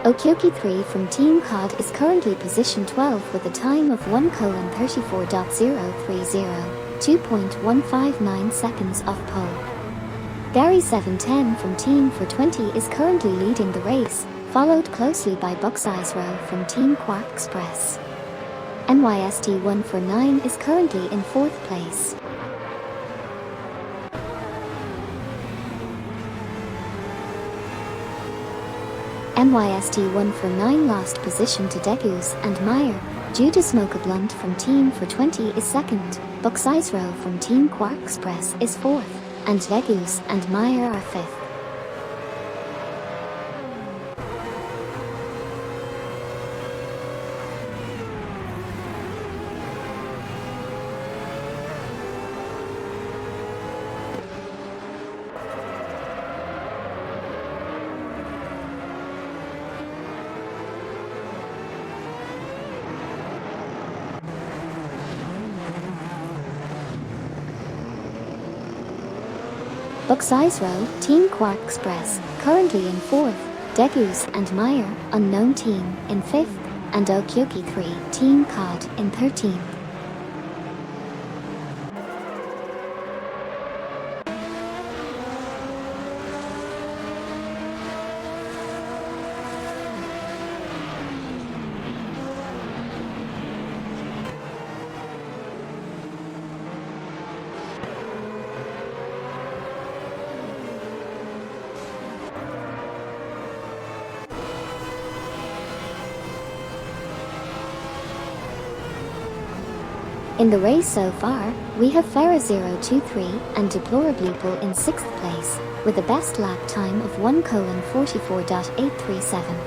Okyoki 3 from Team COD is currently position 12 with a time of 1:34.030, 2.159 seconds off pole. Gary 710 from Team 420 is currently leading the race, followed closely by Buck's Row from Team Quark Express. NYST 149 is currently in 4th place. NYST 149 lost position to Degus and Meyer due to Smoke a Blunt from Team 420 is 2nd, Buck's Row from Team Quark Express is 4th, and Degus and Meyer are 5th. Buck's Row, Team Quark Express, currently in 4th, Degus and Meyer, unknown team, in 5th, and Okyoki 3, Team COD, in 13th. In the race so far, we have Farah 023 and Deplorableeple in 6th place, with a best lap time of 1:44.837.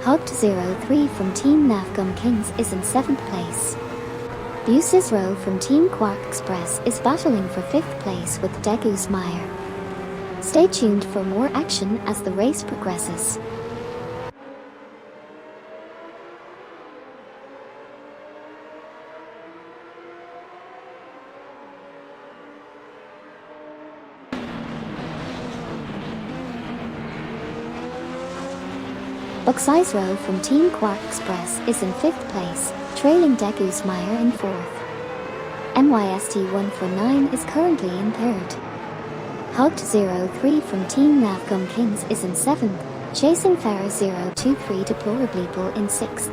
Hugged 03 from Team Navgum Kings is in 7th place. Buses Row from Team Quark Express is battling for 5th place with Degus Meyer. Stay tuned for more action as the race progresses. Buck's Row from Team Quark Express is in 5th place, trailing Degus Meyer in 4th. NYST 149 is currently in 3rd. Hugged 03 from Team Navgum Kings is in 7th, chasing Farah 023 Deplorableeple in 6th.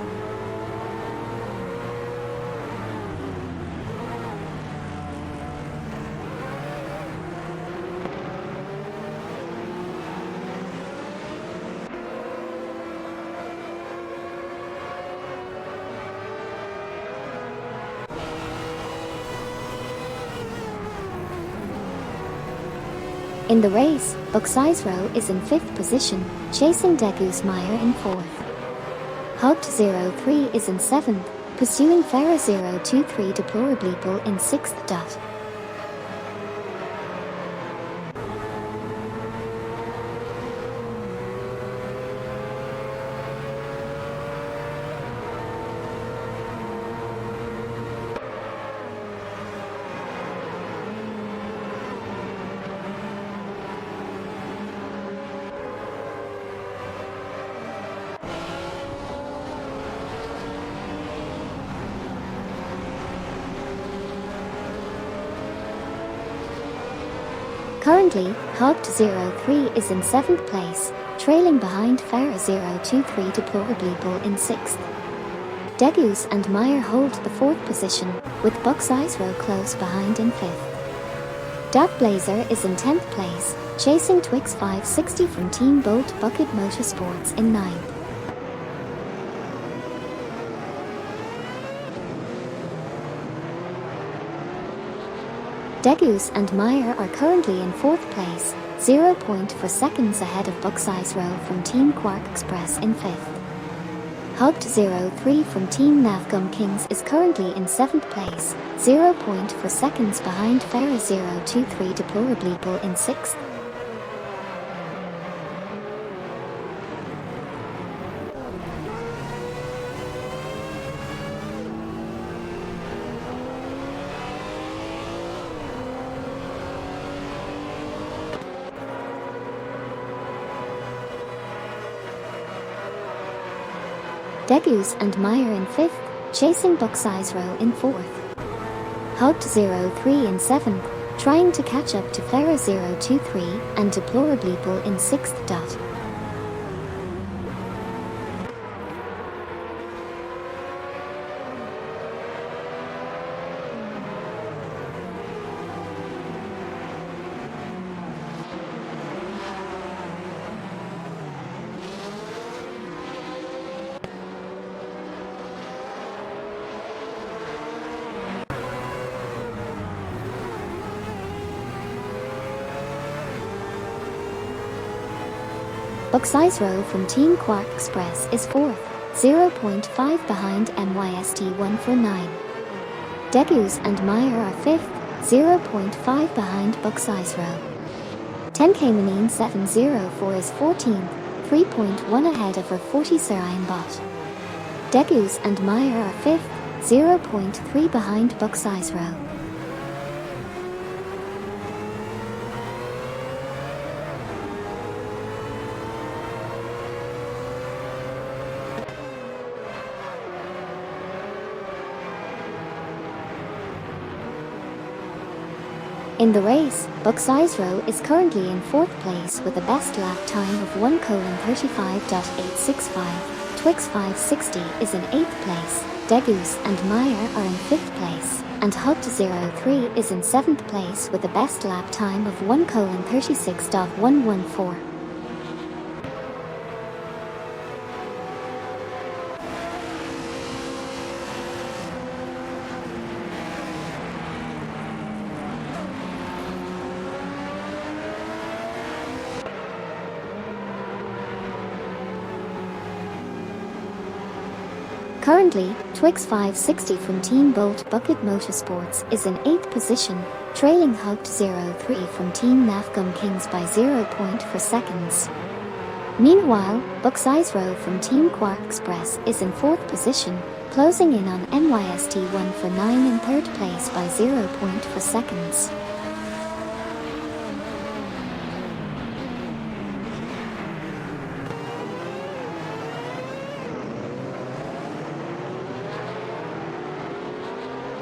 In the race, Buck's Row is in 5th position, chasing Degus Meyer in 4th. Hugged 03 is in 7th, pursuing Farah 023 Deplorableeple in 6th. Currently, Hugged 03 is in 7th place, trailing behind Farah 023 Deplorableeple in 6th. Degus and Meyer hold the 4th position, with Buck's Row close behind in 5th. Dark Blazer is in 10th place, chasing Twix 560 from Team Bolt Bucket Motorsports in 9th. Degus and Meyer are currently in 4th place, 0.4 seconds ahead of Buck's Row from Team Quark Express in 5th. Hugged 03 from Team Navgum Kings is currently in 7th place, 0.4 seconds behind Farah 023 Deplorableeple in 6th. Degus and Meyer in 5th, chasing Buck's Row in 4th. Hugged 03 in 7th, trying to catch up to Ferrer 023 and Deplorably Bull in 6th. Buck's Row from Team Quark Express is 4th, 0.5 behind MYST 149. Degus and Meyer are 5th, 0.5 behind Buck's Row. 10K Manine 704 is 14th, 3.1 ahead of her 40 Sarayan bot. Degus and Meyer are 5th, 0.3 behind Buck's Row. In the race, Buck's Row is currently in 4th place with a best lap time of 1:35.865. Twix 560 is in 8th place, Degus and Meyer are in 5th place, and Hugged 03 is in 7th place with a best lap time of 1:36.114. Currently, Twix 560 from Team Bolt Bucket Motorsports is in 8th position, trailing Hugged 03 from Team Nafgum Kings by 0.4 seconds. Meanwhile, Buck's Row from Team Quark Express is in 4th position, closing in on MYST 149 in 3rd place by 0.4 seconds.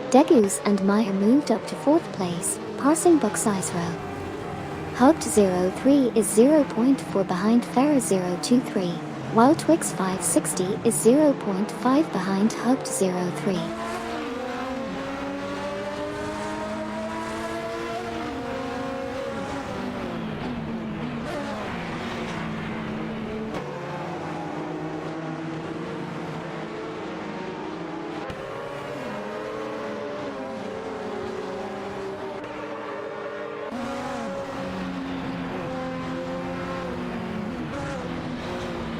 Degus and Meyer moved up to 4th place, passing Buck's Row. Hugged 03 is 0.4 behind Ferrer 023, while Twix 560 is 0.5 behind Hugged 03.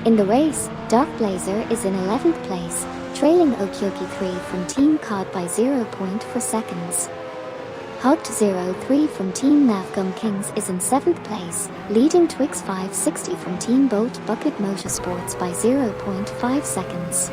In the race, Dark Blazer is in 11th place, trailing Okyoki 3 from Team COD by 0.4 seconds. Hugged 03 from Team Nafgum Kings is in 7th place, leading Twix 560 from Team Bolt Bucket Motorsports by 0.5 seconds.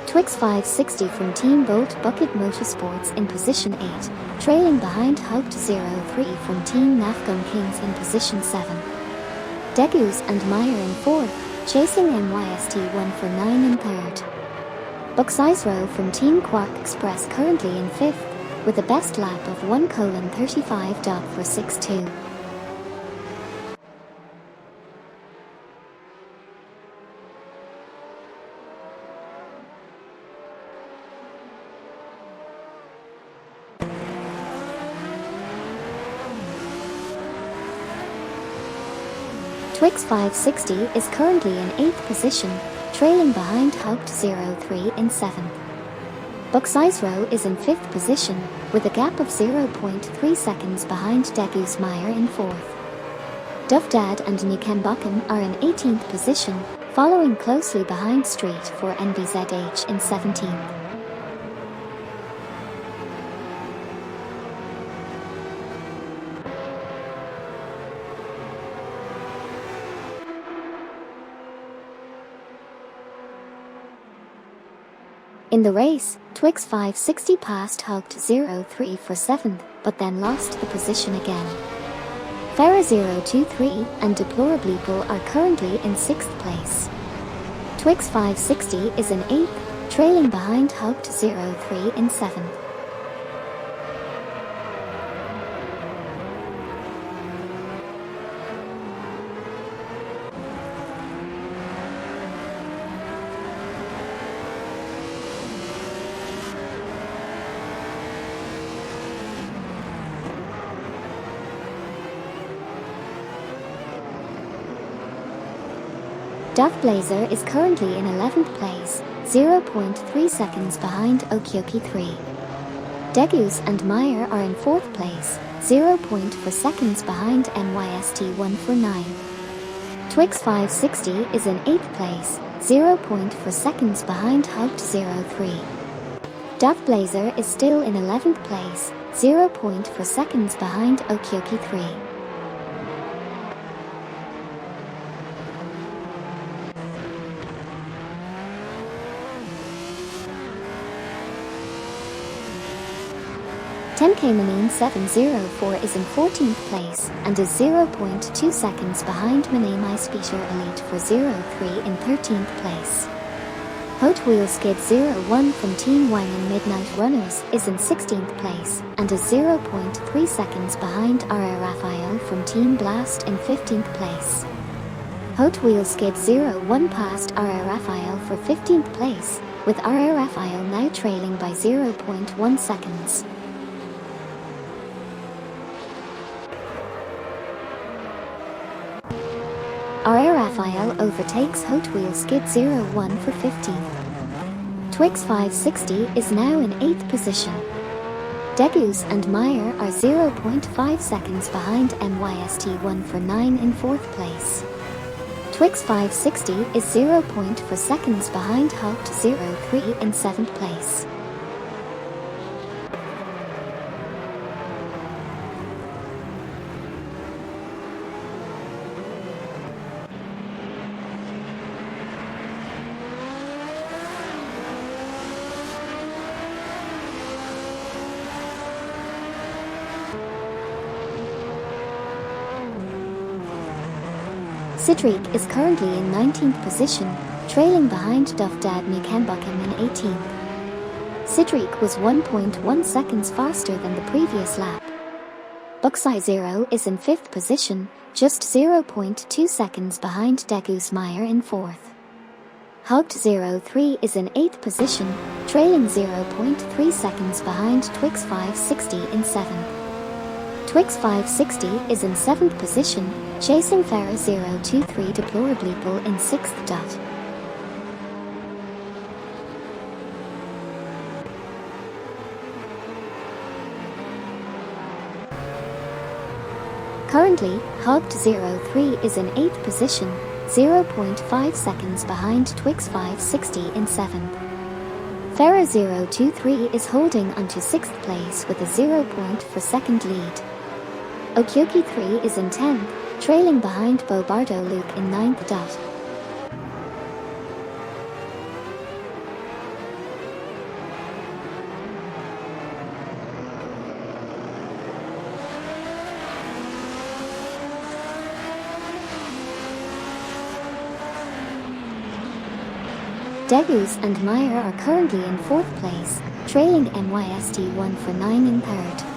Twix 560 from Team Bolt Bucket Motorsports in position 8, trailing behind Hugged 03 from Team Nafgum Kings in position 7. Degus and Meyer in 4th, chasing MYST 149 in 3rd. Buck's Row from Team Quark Express currently in 5th, with a best lap of 1:35.462. Twix 560 is currently in 8th position, trailing behind Hugged 03 in 7th. Buck's Row is in 5th position, with a gap of 0.3 seconds behind Degus Meyer in 4th. Dovdad and Nukembakum are in 18th position, following closely behind Street for NBZH in 17th. In the race, Twix 560 passed Hugged 03 for 7th, but then lost the position again. Farah 023 and Deplorably Bull are currently in 6th place. Twix 560 is in 8th, trailing behind Hugged 03 in 7th. Duff Blazer is currently in 11th place, 0.3 seconds behind Okyoki 3. Degus and Meyer are in 4th place, 0.4 seconds behind MYST 149. Twix 560 is in 8th place, 0.4 seconds behind Hugged 03. Duff Blazer is still in 11th place, 0.4 seconds behind Okyoki 3. Tenkemanine 704 is in 14th place and is 0.2 seconds behind Manamai Speaker Elite for 03 in 13th place. Hot Wheel Skid 01 from Team Wyman Midnight Runners is in 16th place and is 0.3 seconds behind R.A. Raphael from Team Blast in 15th place. Hot Wheel Skid 01 passed R.A. Raphael for 15th place, with R.A. Raphael now trailing by 0.1 seconds. R.A. Raphael overtakes Hot Wheel Skid 01 for 15th. Twix 560 is now in 8th position. Degus and Meyer are 0.5 seconds behind MYST 149 in 4th place. Twix 560 is 0.4 seconds behind Hugged 03 in 7th place. Sidriq is currently in 19th position, trailing behind Duff Dad Mukambakim in 18th. Sidriq was 1.1 seconds faster than the previous lap. Buckseye Zero is in 5th position, just 0.2 seconds behind Degus Meyer in 4th. Hugged 03 is in 8th position, trailing 0.3 seconds behind Twix 560 in 7th. Twix 560 is in 7th position, chasing Farah 023 Deplorably Bull in 6th dot. Currently, Hugged 03 is in 8th position, 0.5 seconds behind Twix 560 in 7th. Farah 023 is holding onto 6th place with a 0.4 second lead. Okyoki 3 is in 10th, trailing behind Bobardo Luke in 9th dot. Degus and Meyer are currently in 4th place, trailing MYST 149 in 3rd.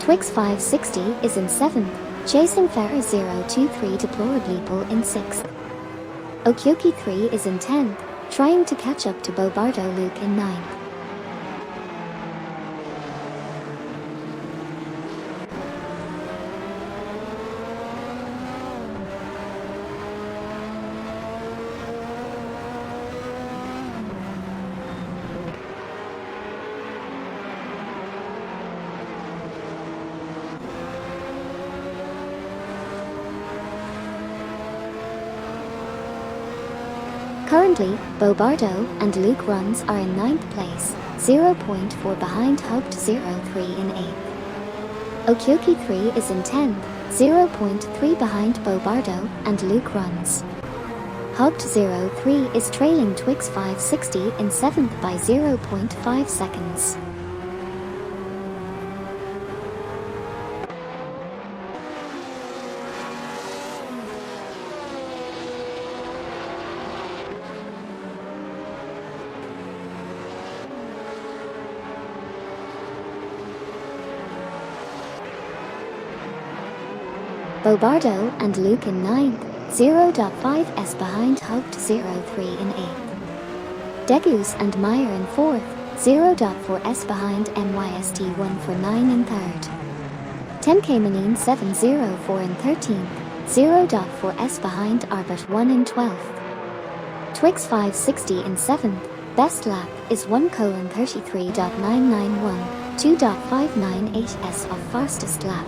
Twix 560 is in 7th, chasing Farah 023 Deplorably Bull in 6th. Okyoki 3 is in 10th, trying to catch up to Bobardo Luke in 9th. Currently, Bobardo and Luke Runs are in 9th place, 0.4 behind Hugged 03 in 8th. Okyoki 3 is in 10th, 0.3 behind Bobardo and Luke Runs. Hog03 is trailing Twix 560 in 7th by 0.5 seconds. Bobardo and Luke in 9th, 0.5s behind Hog03 in 8th. Degus and Meyer in 4th, 0.4s behind MYST1 for 9 in 3rd. 10K Manine 704 in 13th, 0.4s behind Arbert 1 in 12th. Twix 560 in 7th, best lap is 1:33.991, 2.598s of fastest lap.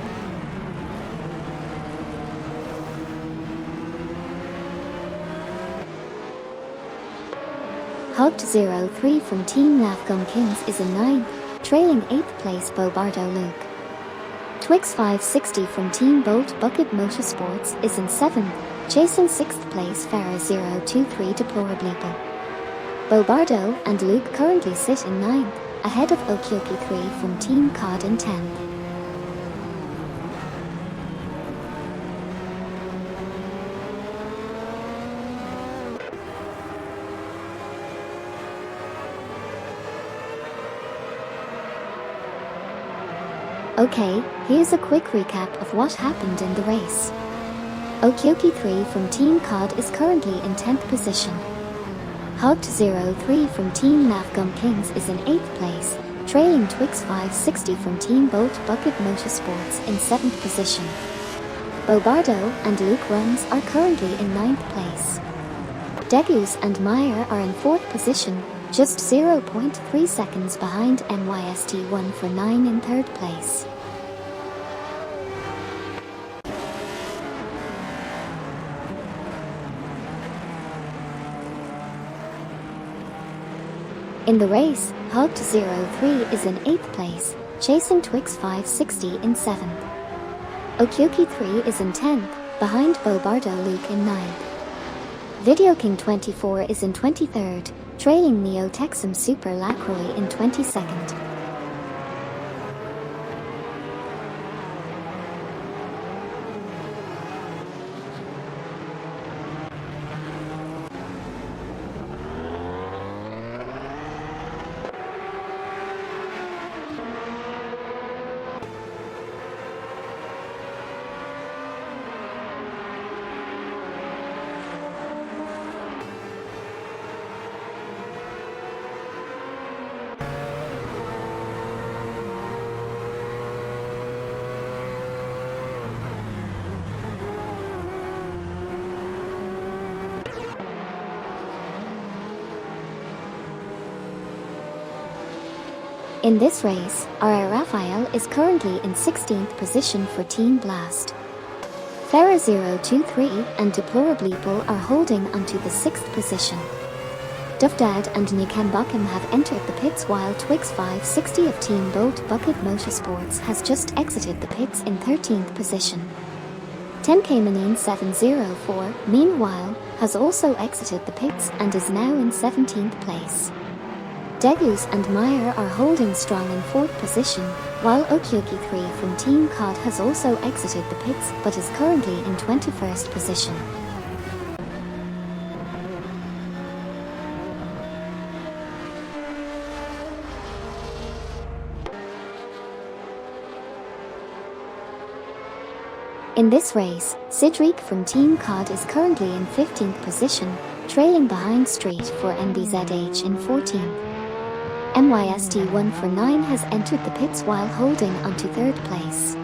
Hog03 from Team Navgum Kings is in 9th, trailing 8th place Bobardo Luke. Twix 560 from Team Bolt Bucket Motorsports is in 7th, chasing 6th place Farah 023 Deplorably. Bobardo and Luke currently sit in 9th, ahead of Okioki 3 from Team COD in 10th. Okay, here's a quick recap of what happened in the race. Okioki 3 from Team COD is currently in 10th position. Hog03 from Team Navgum Kings is in 8th place, trailing Twix 560 from Team Bolt Bucket Motorsports in 7th position. Bobardo and Luke Runs are currently in 9th place. Degus and Meyer are in 4th position, just 0.3 seconds behind MYST1 for 9 in 3rd place. In the race, Hog03 is in 8th place, chasing Twix 560 in 7th. Okioki 3 is in 10th, behind Bobardo Luke in 9th. Video King 24 is in 23rd, trailing Neo Texum Super Lacroix in 22nd. In this race, R.A. Raphael is currently in 16th position for Team Blast. Farah 023 and Deplorably are holding onto the 6th position. Dufdad and Nikembakim have entered the pits while Twix 560 of Team Bolt Bucket Motorsports has just exited the pits in 13th position. 10K Manine 704, meanwhile, has also exited the pits and is now in 17th place. Degus and Meyer are holding strong in 4th position, while Okioki 3 from Team COD has also exited the pits but is currently in 21st position. In this race, Cedric from Team COD is currently in 15th position, trailing behind Street for NBZH in 14th. MYST1 for 9 has entered the pits while holding onto 3rd place.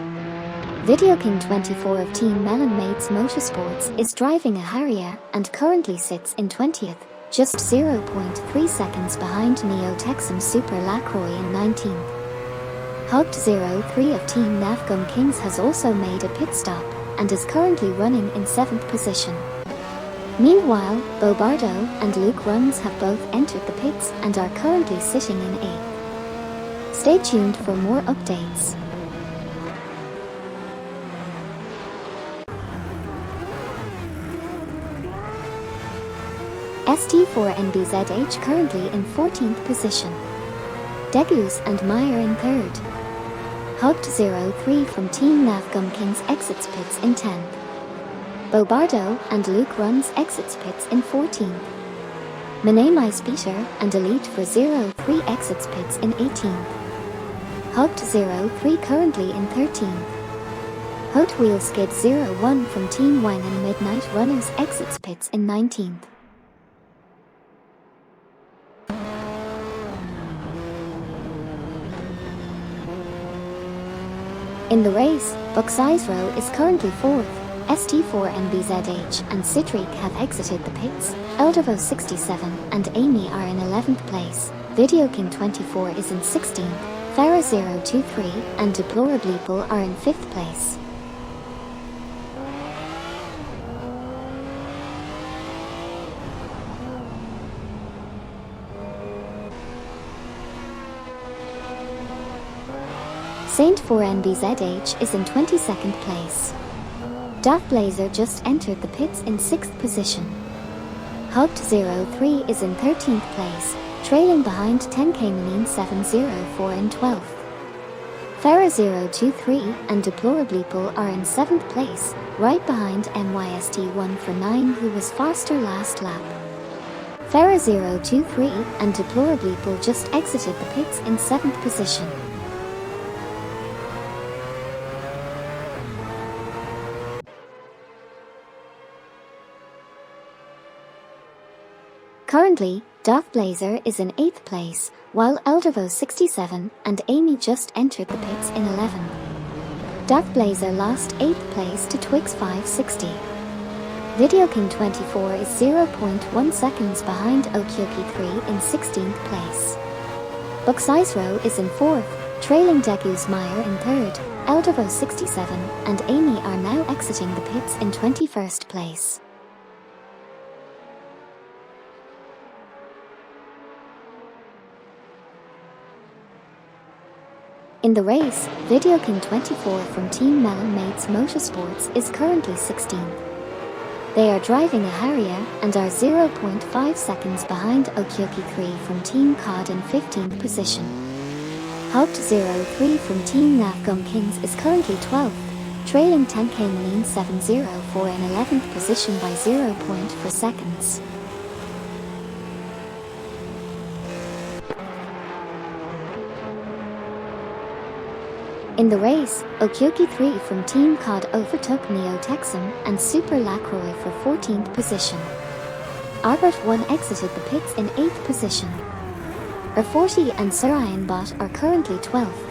Video King 24 of Team Melon Mates Motorsports is driving a Harrier and currently sits in 20th, just 0.3 seconds behind Neo Texum Super Lacroix in 19th. Hog03 of Team Navgum Kings has also made a pit stop and is currently running in 7th position. Meanwhile, Bobardo and Luke Runs have both entered the pits and are currently sitting in 8th. Stay tuned for more updates. ST4NBZH currently in 14th position. Degus and Meyer in 3rd. Hugged 03 from Team Navgum Kings exits pits in 10th. Bobardo and Luke Runs exits pits in 14th. Menemais Peter and Elite for 03 exits pits in 18th. Hugged 03 currently in 13th. Hot Wheel Skid 01 from Team Wang and Midnight Runners exits pits in 19th. In the race, Bucksizero is currently 4th. ST4NBZH and Sidriq have exited the pits. Eldervo 67 and Amy are in 11th place. Video King 24 is in 16th. Farah 023 and Deplorableeple are in 5th place. Saint 4NBZH is in 22nd place. Dark Blazer just entered the pits in 6th position. Hugged 03 is in 13th place, trailing behind 10K Manine 704 in 12th. Farah 023 and Deplorableeple are in 7th place, right behind MYST1 for 9 who was faster last lap. Farah 023 and Deplorableeple just exited the pits in 7th position. Currently, Darth Blazer is in 8th place, while Eldervo 67 and Amy just entered the pits in 11th. Darth Blazer lost 8th place to Twix 560. Video King 24 is 0.1 seconds behind Okyoki 3 in 16th place. Bucksizero is in 4th, trailing Degus Meyer in 3rd. Eldervo 67 and Amy are now exiting the pits in 21st place. In the race, Video King 24 from Team Melon Mates Motorsports is currently 16th. They are driving a Harrier and are 0.5 seconds behind Okyoki 3 from Team COD in 15th position. Hugged 03 from Team Navgum Kings is currently 12th, trailing 10K Manine 704 in 11th position by 0.4 seconds. In the race, Okyoki 3 from Team COD overtook Neo Texum and Super Lacroix for 14th position. Arbert 1 exited the pits in 8th position. R40 and Sarayan Bot are currently 12th.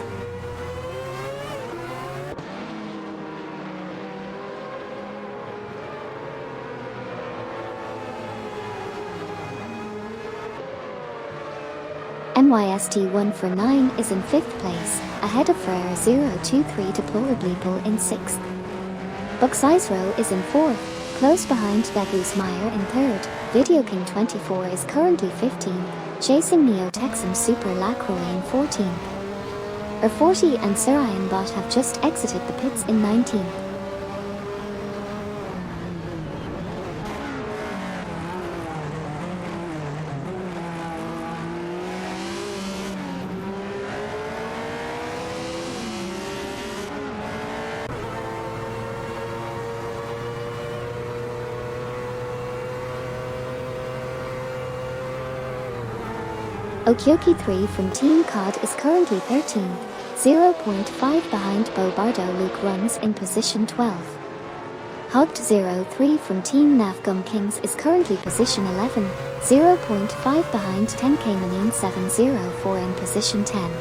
MYST1 for 9 is in 5th place, ahead of Ferrer 023 Deplorableeple in 6th. Bucksizero is in 4th, close behind Degus Meyer in 3rd. Video King 24 is currently 15th, chasing Neo Texum Super Lacroix in 14th. R40 and Sarayan Bot have just exited the pits in 19th. Okyoki 3 from Team COD is currently 13th, 0.5 behind Bobardo. Luke Runs in position 12. Hugged 03 from Team Navgum Kings is currently position 11, 0.5 behind 10K Manine 704 in position 10.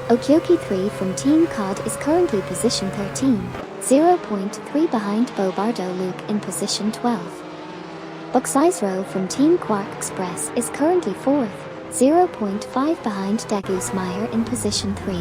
Okyoki 3 from Team COD is currently position 13, 0.3 behind Bobardo. Luke in position 12. Bucksizero from Team Quark Express is currently 4th, 0.5 behind Degus Meyer in position 3.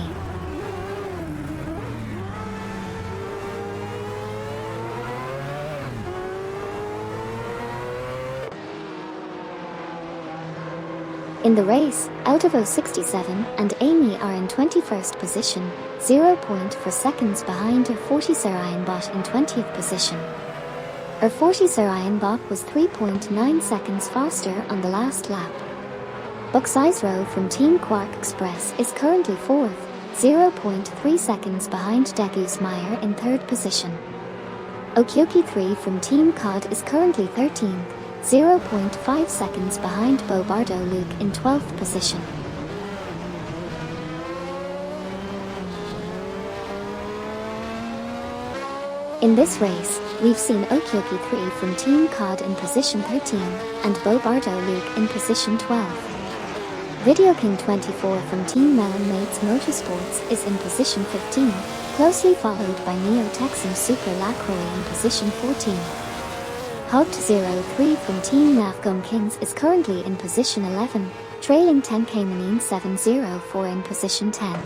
In the race, Eldervo 67 and Amy are in 21st position, 0.4 seconds behind R40 Sarayan Bot in 20th position. R40 Sarayanbot was 3.9 seconds faster on the last lap. Bucksizero from Team Quark Express is currently 4th, 0.3 seconds behind Degus Meyer in 3rd position. Okyoki 3 from Team COD is currently 13th, 0.5 seconds behind Bobardo Luke in 12th position. In this race, we've seen Okyoki 3 from Team COD in position 13 and Bobardo Luke in position 12. Video King 24 from Team Melon Mates Motorsports is in position 15, closely followed by Neo Texan Super Lacroix in position 14. Hugged 03 from Team Navgum Kings is currently in position 11, trailing 10K Manine 704 in position 10.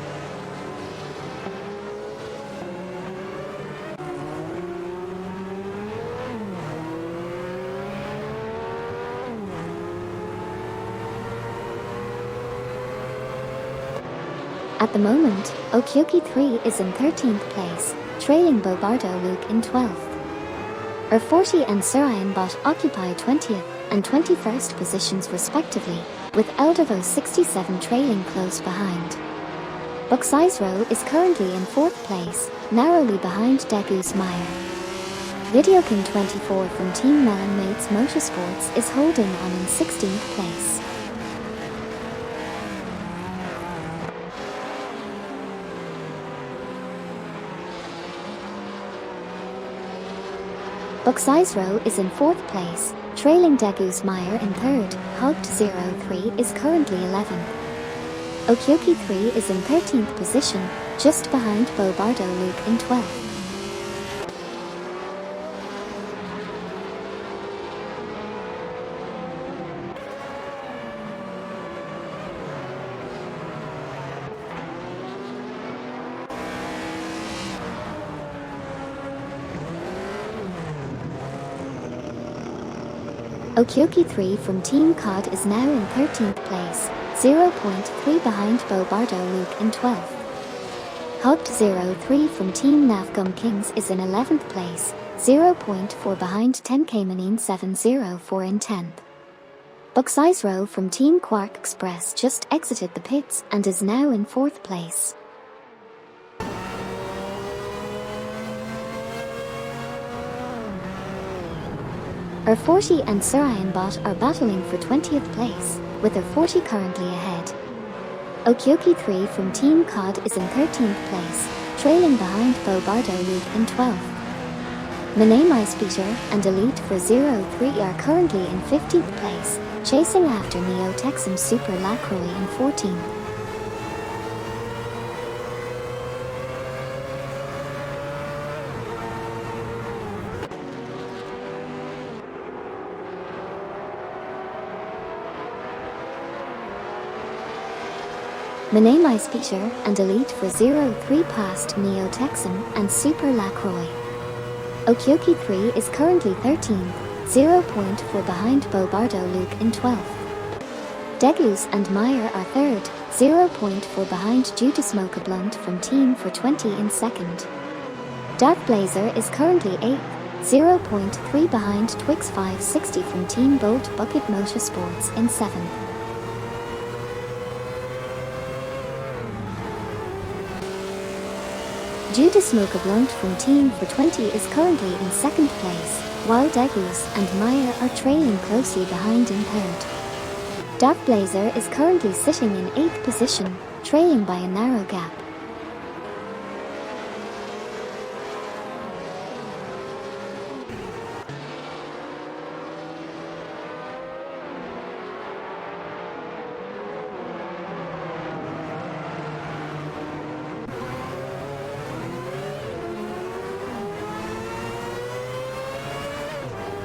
At the moment, Okyoki 3 is in 13th place, trailing Bobardo Luke in 12th. R40 and Sarayanbot occupy 20th and 21st positions respectively, with Eldevo 67 trailing close behind. Bucksizero is currently in 4th place, narrowly behind Degus Meyer. Video King 24 from Team Melon Mates Motorsports is holding on in 16th place. Bucksizero is in 4th place, trailing Degus Meyer in 3rd. Hugged 03 is currently 11th. Okyoki 3 is in 13th position, just behind Bobardo Luke in 12th. Okyoki 3 from Team COD is now in 13th place, 0.3 behind Bobardo Luke in 12th. Hugged 03 from Team Navgum Kings is in 11th place, 0.4 behind 10K Manine 704 in 10th. Bucksizero from Team Quark Express just exited the pits and is now in 4th place. R40 and Sarayanbot are battling for 20th place, with R40 currently ahead. Okyoki 3 from Team COD is in 13th place, trailing behind Bobardo Luke in 12th. Mane Peter and Elite for 03 are currently in 15th place, chasing after Neo Texan Super Lacroix in 14th. Mane Peter and Elite for 03 passed Neo Texan and Super Lacroix. Okyoki 3 is currently 13th, 0.4 behind Bobardo Luke in 12th. Degus and Meyer are 3rd, 0.4 behind Judas Mocha Blunt from Team for 20 in 2nd. Dark Blazer is currently 8th, 0.3 behind Twix 560 from Team Bolt Bucket Motorsports in 7th. Judas Mocha Blunt from Team for 20 is currently in 2nd place, while Degus and Meyer are trailing closely behind in 3rd. Dark Blazer is currently sitting in 8th position, trailing by a narrow gap.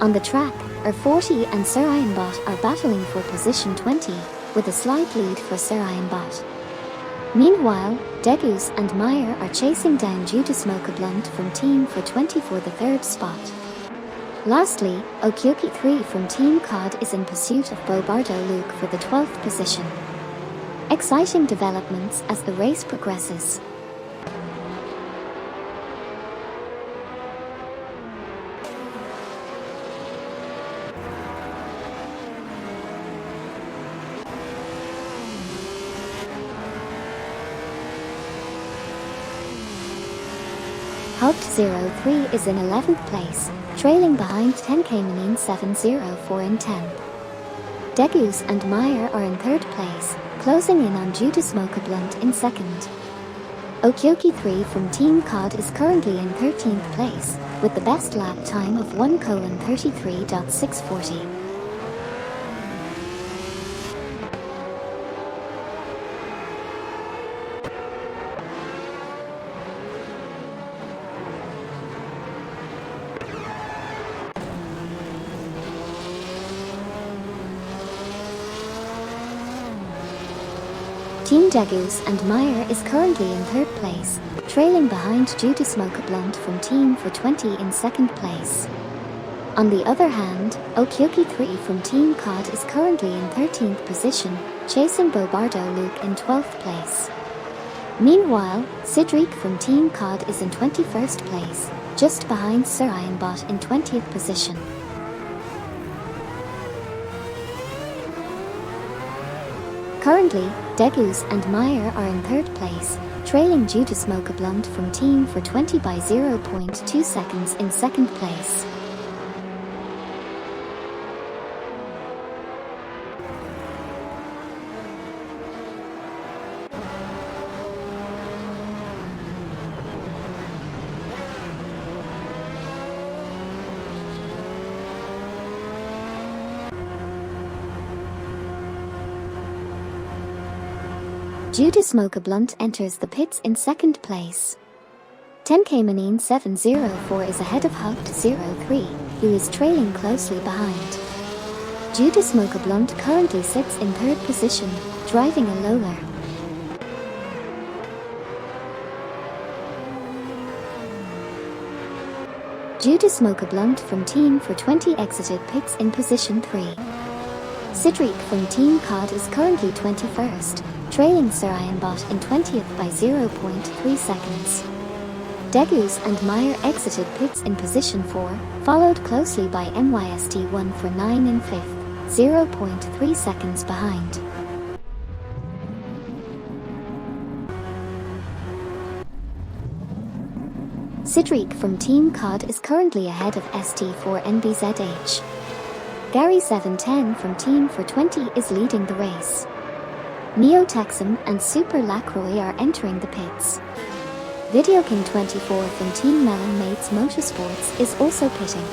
On the track, R40 and Sarayanbot are battling for position 20, with a slight lead for Sarayanbot. Meanwhile, Degus and Meyer are chasing down Judas Mocha Blunt from Team for 20 for the 3rd spot. Lastly, Okyoki 3 from Team COD is in pursuit of Bobardo Luke for the 12th position. Exciting developments as the race progresses. Haupt 03 is in 11th place, trailing behind 10 Caymanine 704 in 10th. Degus and Meyer are in 3rd place, closing in on Judas Mocha-Blunt in 2nd. Okioki 3 from Team COD is currently in 13th place, with the best lap time of 1:33.640. Team Degus and Meyer is currently in 3rd place, trailing behind Judas Mocha-Blunt from Team for 20 in 2nd place. On the other hand, Okioki 3 from Team COD is currently in 13th position, chasing Bobardo Luke in 12th place. Meanwhile, Cedric from Team COD is in 21st place, just behind Sir Ironbot in 20th position. Currently, Degus and Meyer are in 3rd place, trailing Judas Mocha-Blunt from Team for 20 by 0.2 seconds in 2nd place. Judas Mocha-Blunt enters the pits in 2nd place. 10 Caymanine 704 is ahead of Haupt 03, who is trailing closely behind. Judas Mocha-Blunt currently sits in 3rd position, driving a Lola. Judas Mocha-Blunt from Team for 20 exited pits in position 3. Cedric from Team COD is currently 21st, trailing Sir Ironbot in 20th by 0.3 seconds. Degus and Meyer exited pits in position 4, followed closely by MYST1 for 9 in 5th, 0.3 seconds behind. Cedric from Team COD is currently ahead of ST4NBZH. Gary 710 from Team for 20 is leading the race. Neo Texum and Super Lacroix are entering the pits. Video King 24 from Team Melon Mates Motorsports is also pitting.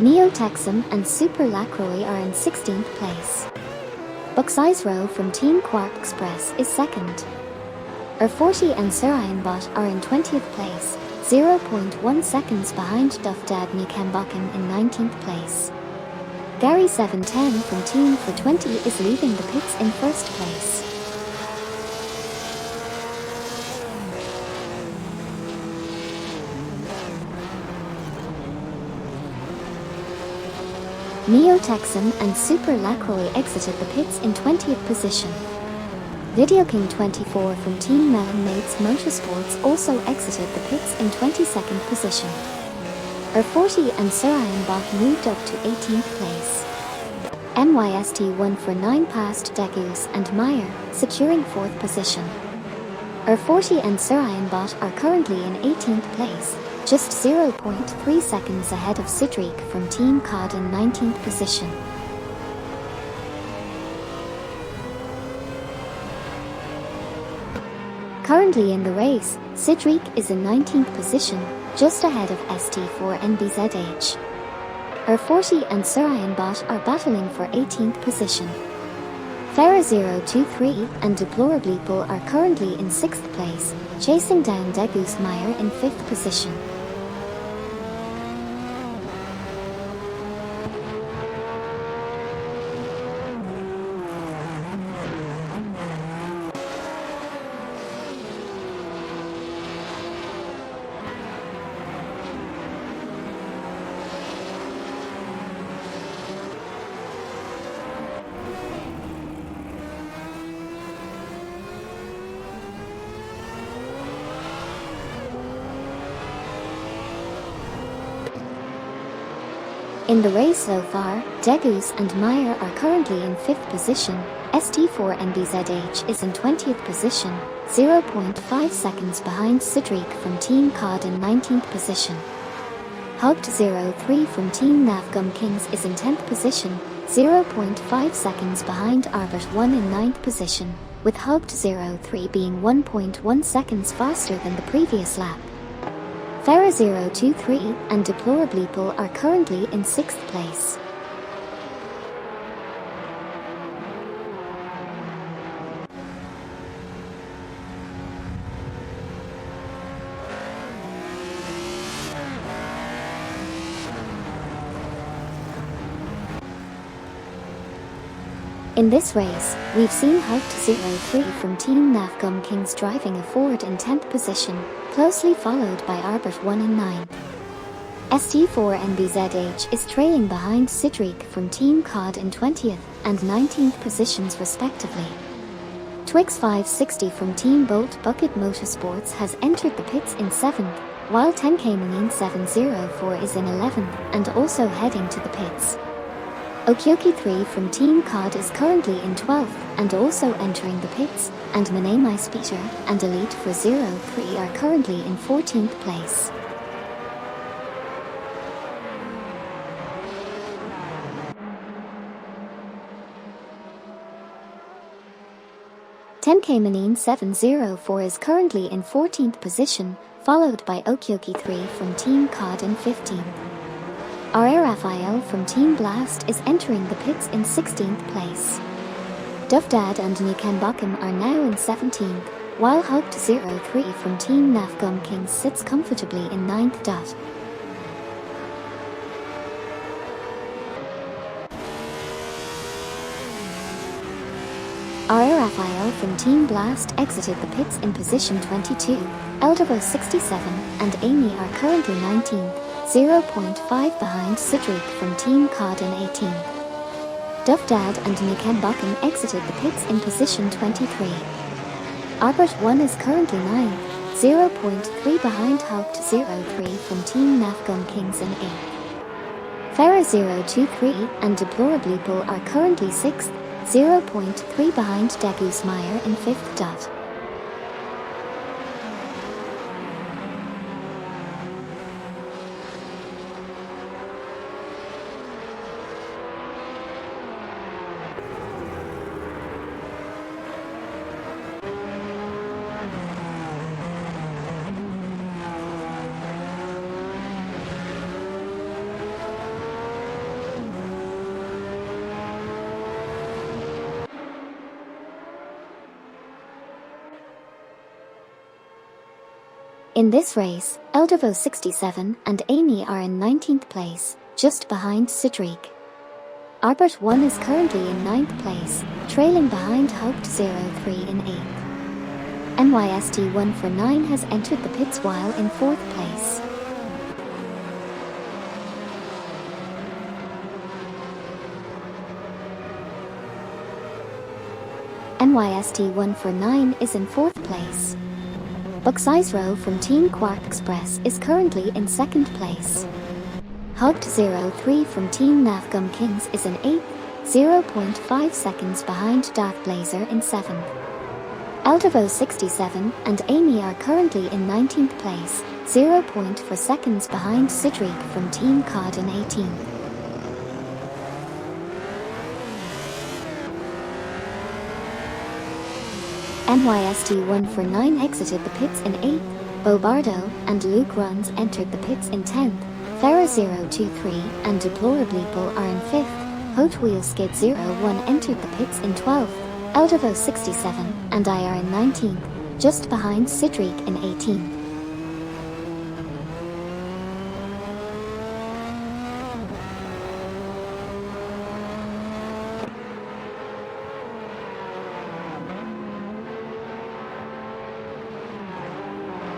Neo Texum and Super Lacroix are in 16th place. Buck's Row from Team Quark Express is 2nd. R40 and Sir Ironbot are in 20th place, 0.1 seconds behind Duff Dad Nikambakan in 19th place. Gary 710 from Team for 20 is leaving the pits in 1st place. Neo Texan and Super Lacroix exited the pits in 20th position. Video King 24 from Team Melon Mates Motorsports also exited the pits in 22nd position. R40 and Sir Ironbot moved up to 18th place. MYST1 for 9 passed Degus and Meyer, securing 4th position. R40 and Sir Ironbot are currently in 18th place, just 0.3 seconds ahead of Cedric from Team COD in 19th position. Currently in the race, Cedric is in 19th position, just ahead of ST4NBZH. R40 and Sir Ironbot are battling for 18th position. Farah023 and Deplorably Bull are currently in 6th place, chasing down Degus Meyer in 5th position. In the race so far, Degus and Meyer are currently in 5th position. ST4NBZH is in 20th position, 0.5 seconds behind Sidriq from Team COD in 19th position. Haupt03 from Team Navgum Kings is in 10th position, 0.5 seconds behind Arbit1 in 9th position, with Haupt03 being 1.1 seconds faster than the previous lap. Farah023 and Deplorableeple are currently in 6th place. In this race, we've seen Haupt03 from Team Navgum Kings driving a Ford in 10th position, closely followed by Arbit1 in 9th. ST4NBZH is trailing behind Sidriq from Team COD in 20th and 19th positions respectively. Twix560 from Team Bolt Bucket Motorsports has entered the pits in 7th, while 10K704 is in 11th and also heading to the pits. Okyoki3 from Team COD is currently in 12th and also entering the pits, and Manamai Speeter and Elite for 03 are currently in 14th place. Tenkemanine704 is currently in 14th position, followed by Okyoki3 from Team COD in 15th. R.A. Raphael from Team Blast is entering the pits in 16th place. Dovdad and Nikenbakum are now in 17th, while Haupt03 from Team Navgum Kings sits comfortably in 9th. R.A. Raphael from Team Blast exited the pits in position 22. Elderbo67 and Amy are currently 19th, 0.5 behind Sidriq from Team COD in 18th. Dovdad and Nikenbakum exited the pits in position 23. Arbit1 is currently 9th, 0.3 behind Haupt03 from Team Navgum Kings in 8th. Farah023 and Deplorableeple are currently 6th, 0.3 behind Degus Meyer in 5th. In this race, Eldervo67 and Amy are in 19th place, just behind Sidriq. Arbit1 is currently in 9th place, trailing behind Haupt03 in 8th. NYST149 has entered the pits while in 4th place. NYST149 is in 4th place. Buxizero from Team Quark Express is currently in 2nd place. Haupt03 from Team Navgum Kings is in 8th, 0.5 seconds behind Dark Blazer in 7th. Eldervo67 and Amy are currently in 19th place, 0.4 seconds behind Sidriq from Team COD in 18th. NYST149 exited the pits in 8th, Bobardo and Luke Runs entered the pits in 10th, Farah023 and Deplorableeple are in 5th, Hot Wheel Skid 01 entered the pits in 12th, Eldervo67 and I are in 19th, just behind Sidriq in 18th.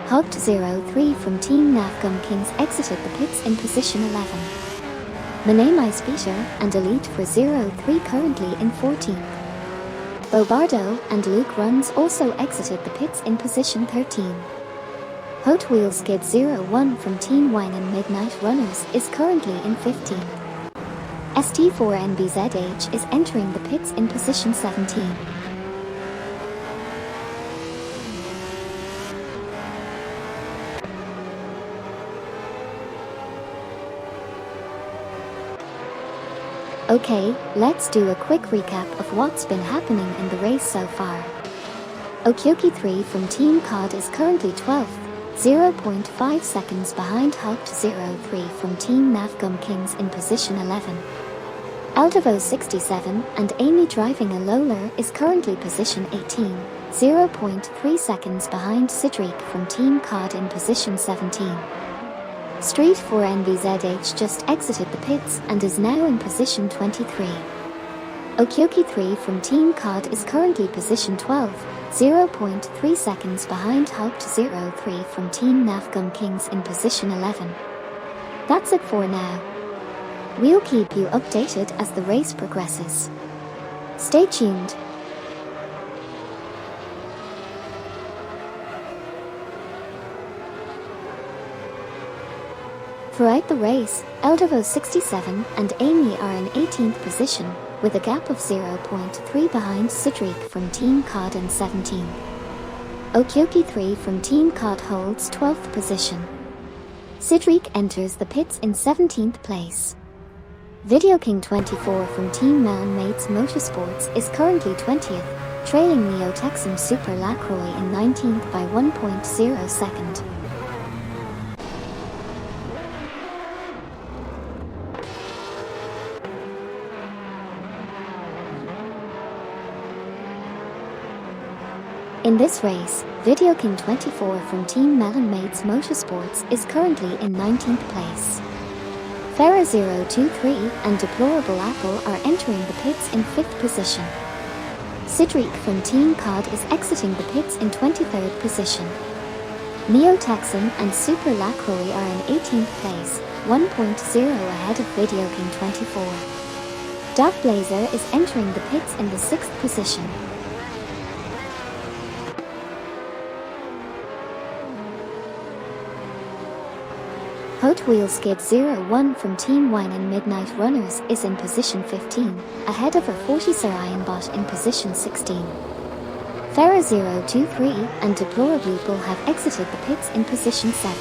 Haupt03 from Team Navgum Kings exited the pits in position 11. Manamai Speeter and Elite for 03 currently in 14th. Bobardo and Luke Runs also exited the pits in position 13. Hot Wheel Skid 01 from Team Wine and Midnight Runners is currently in 15th. ST4NBZH is entering the pits in position 17. Okay, let's do a quick recap of what's been happening in the race so far. Okyoki 3 from Team COD is currently 12th, 0.5 seconds behind Hugged 03 from Team Navgum Kings in position 11. Aldavo 67 and Amy driving a Lola is currently position 18, 0.3 seconds behind Cedric from Team COD in position 17. Street 4 NVZH just exited the pits and is now in position 23. Okyoki 3 from Team COD is currently position 12, 0.3 seconds behind Hugged 03 from Team Navgum Kings in position 11. That's it for now. We'll keep you updated as the race progresses. Stay tuned. Throughout the race, Aldavo 67 and Amy are in 18th position, with a gap of 0.3 behind Cedric from Team COD in 17th. Okyoki 3 from Team COD holds 12th position. Cedric enters the pits in 17th place. Video King 24 from Team Man Mates Motorsports is currently 20th, trailing Neo Texan Super Lacroix in 19th by 1.0 second. In this race, Video King 24 from Team Melon Mates Motorsports is currently in 19th place. Farah 023 and Deplorable Apple are entering the pits in 5th position. Cedric from Team COD is exiting the pits in 23rd position. Neo Texan and Super Lacroix are in 18th place, 1.0 ahead of Video King 24. Dark Blazer is entering the pits in the 6th position. Hot Wheel Skid 01 from Team Wine and Midnight Runners is in position 15, ahead of a 40 Sarayan bot in position 16. Farah 023 and Deplorably Bull have exited the pits in position 7.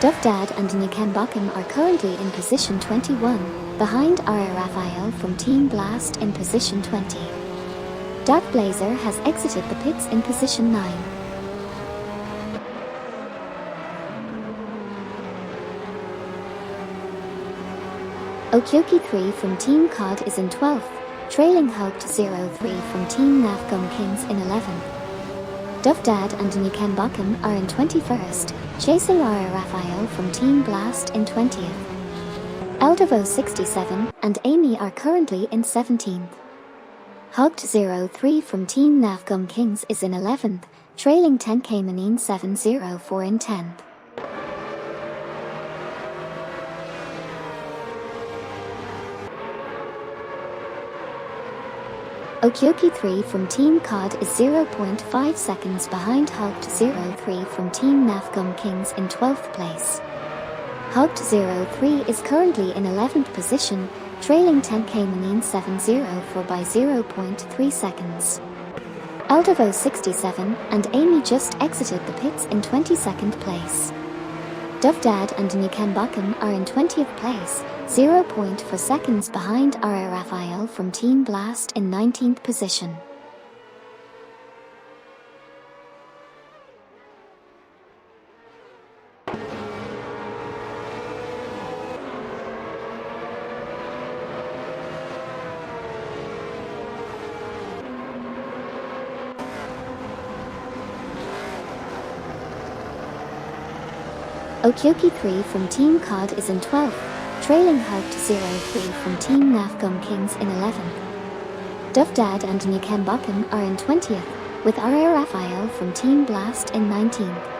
Duff Dad and Nikembakum are currently in position 21, behind Ara Raphael from Team Blast in position 20. Dark Blazer has exited the pits in position 9. Okyoki 3 from Team COD is in 12th, trailing Hugged 03 from Team Navgum Kings in 11th. Duff Dad and Nikembakum are in 21st, chasing Ara Raphael from Team Blast in 20th. Aldavo 67 and Amy are currently in 17th. Hugged 03 from Team Navgum Kings is in 11th, trailing 10K Manine 704 in 10th. Okyoki 3 from Team COD is 0.5 seconds behind Hugged 03 from Team Navgum Kings in 12th place. Hugged 03 is currently in 11th position, trailing 10K Manine 704 by 0.3 seconds. Aldavo 67 and Amy just exited the pits in 22nd place. Duff Dad and Nikembakum are in 20th place, 0.4 seconds behind Ara Raphael from Team Blast in 19th position. Okyoki 3 from Team COD is in 12th, trailing Hugged 03 from Team Navgum Kings in 11th. Duff Dad and Nikembakum are in 20th, with Ara Raphael from Team Blast in 19th.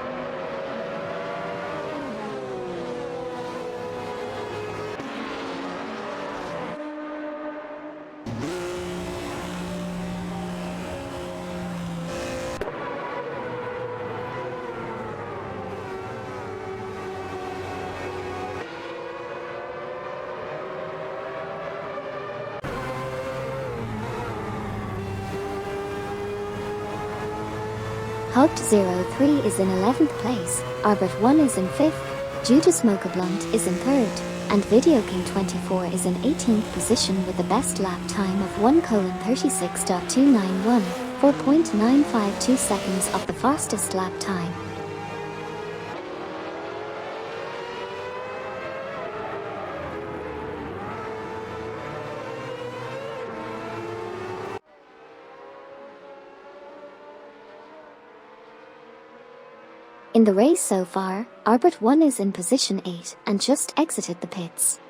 Haupt03 is in 11th place, Arbit1 is in 5th, Judas Mocha Blunt is in 3rd, and Video King 24 is in 18th position with the best lap time of 1:36.291, 4.952 seconds of the fastest lap time. In the race so far, Arbit1 is in position 8 and just exited the pits.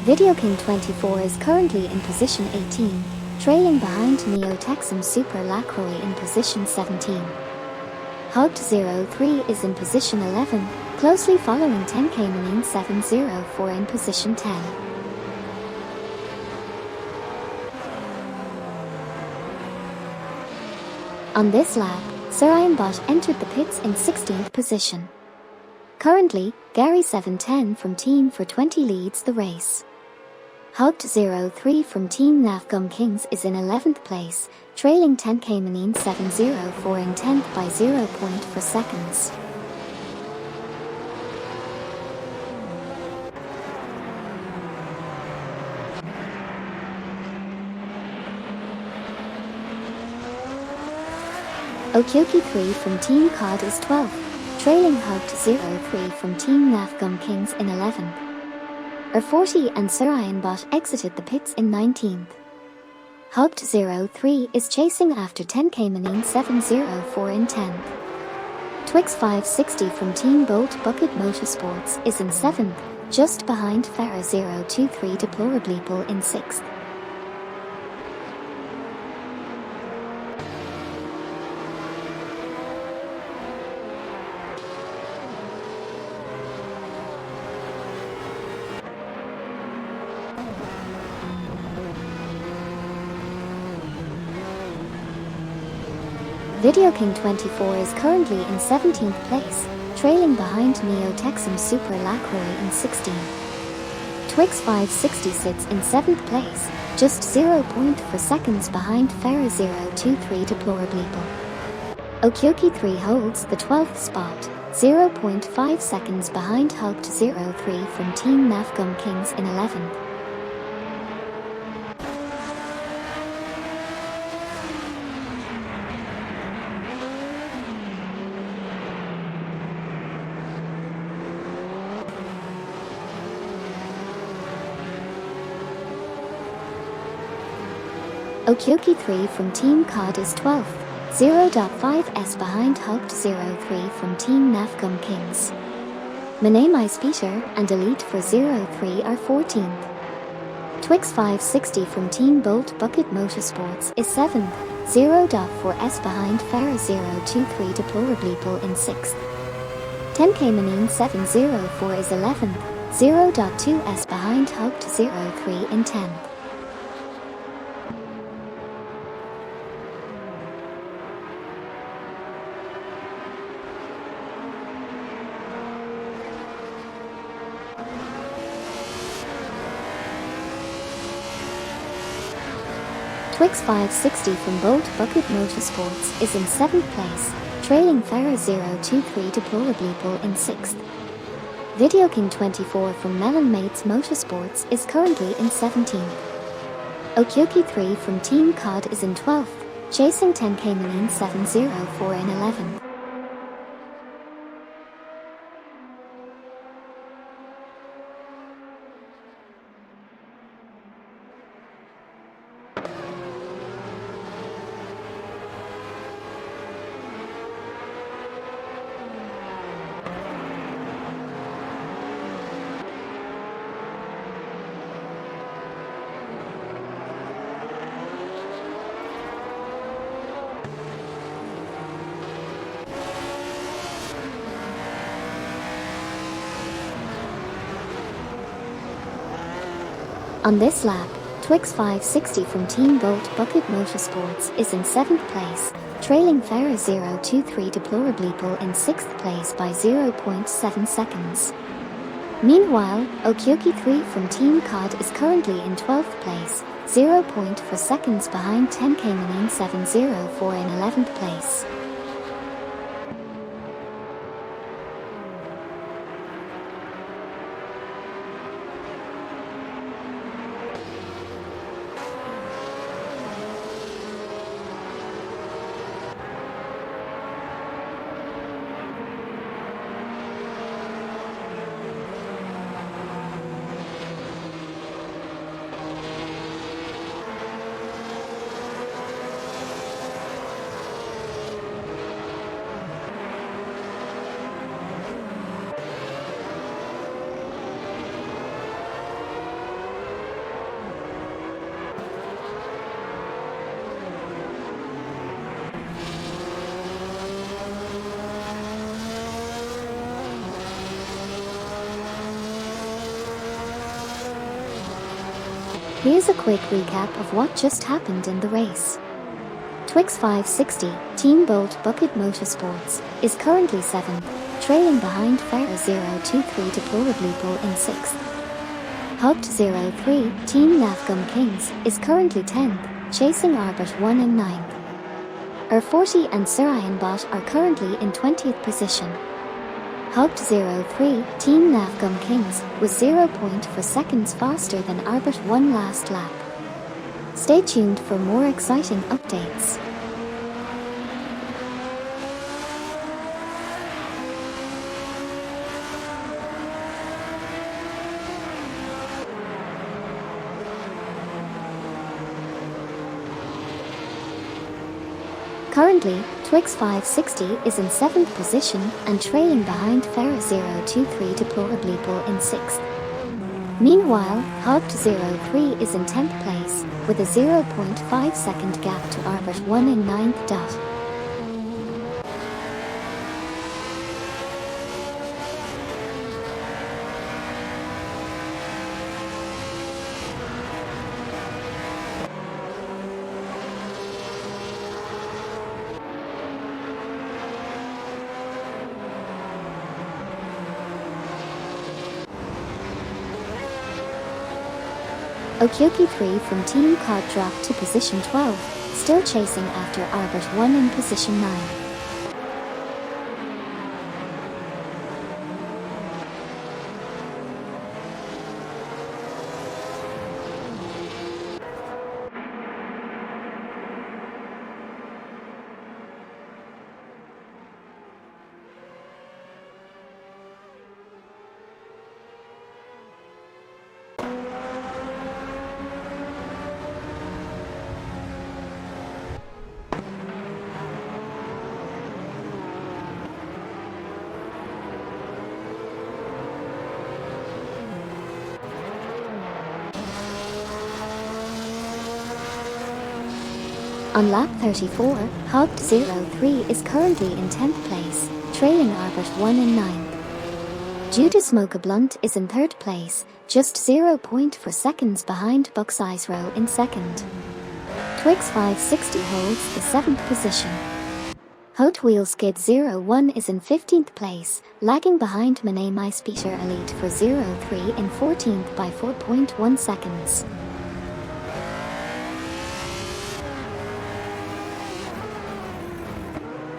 Video King 24 is currently in position 18, trailing behind Neo Texan Super Lacroix in position 17. Haupt03 is in position 11, closely following 10K Manine 704 in position 10. On this lap, Surianbot entered the pits in 16th position. Currently, Gary 710 from Team for 20 leads the race. Haupt03 from Team Nafgum Kings is in 11th place, trailing 10K Manine 704 in 10th by 0.4 seconds. Okyoki 3 from Team COD is 12th, trailing Haupt03 from Team Nafgum Kings in 11th. R40 and Surianbot exited the pits in 19th. Haupt03 is chasing after 10K Manine 704 in 10th. Twix 560 from Team Bolt Bucket Motorsports is in 7th, just behind Farah 023 Deplorableeple in 6th. Video King 24 is currently in 17th place, trailing behind Neo Texan Super Lacroix in 16th. Twix 560 sits in 7th place, just 0.4 seconds behind Farah 023 Deplorableeple. Okyoki 3 holds the 12th spot, 0.5 seconds behind Haupt03 from Team Nafgum Kings in 11th. Okyoki 3 from Team COD is 12th, 0.5s behind Haupt03 from Team Nafgum Kings. Manamai Speeder and Elite for 03 are 14th. Twix 560 from Team Bolt Bucket Motorsports is 7th, 0.4s behind Farah 023 Deplorableeple in 6th. 10K Manine 704 is 11th, 0.2s behind Haupt03 in 10th. Twix 560 from Bolt Bucket Motorsports is in 7th place, trailing Farah 023 Deplorableeple in 6th. Video King 24 from Melon Mates Motorsports is currently in 17th. Okyoki 3 from Team COD is in 12th, chasing 10K Manine 704 in 11th. On this lap, Twix 560 from Team Bolt Bucket Motorsports is in 7th place, trailing Farah 023 Deplorableeple in 6th place by 0.7 seconds. Meanwhile, Okyoki 3 from Team COD is currently in 12th place, 0.4 seconds behind 10K Manine 704 in 11th place. Here's a quick recap of what just happened in the race. Twix 560, Team Bolt Bucket Motorsports, is currently 7th, trailing behind Ferrer 023 Deplorably Bull in 6th. Hugged 03, Team Navgum Kings, is currently 10th, chasing Arbit 1 in 9th. R40 and Sirayan Bot are currently in 20th position. Hugged 03, Team Navgum Kings, was 0.4 seconds faster than Arbit 1 last lap. Stay tuned for more exciting updates. Currently, Twix 560 is in 7th position and trailing behind Ferrer 023 Deplorably Bull in 6th. Meanwhile, Hugged 03 is in 10th place, with a 0.5 second gap to Arbit 1 in 9th dot. Okyoki 3 from Team Cod dropped to position 12, still chasing after Arbit 1 in position 9. On lap 34, Hugged 03 is currently in 10th place, trailing Arbit 1 in 9th. Due to Smoke a Blunt is in 3rd place, just 0.4 seconds behind Buck's Row in 2nd. Twix 560 holds the 7th position. Hot Wheel Skid 01 is in 15th place, lagging behind Manet My Speeder Elite for 03 in 14th by 4.1 seconds.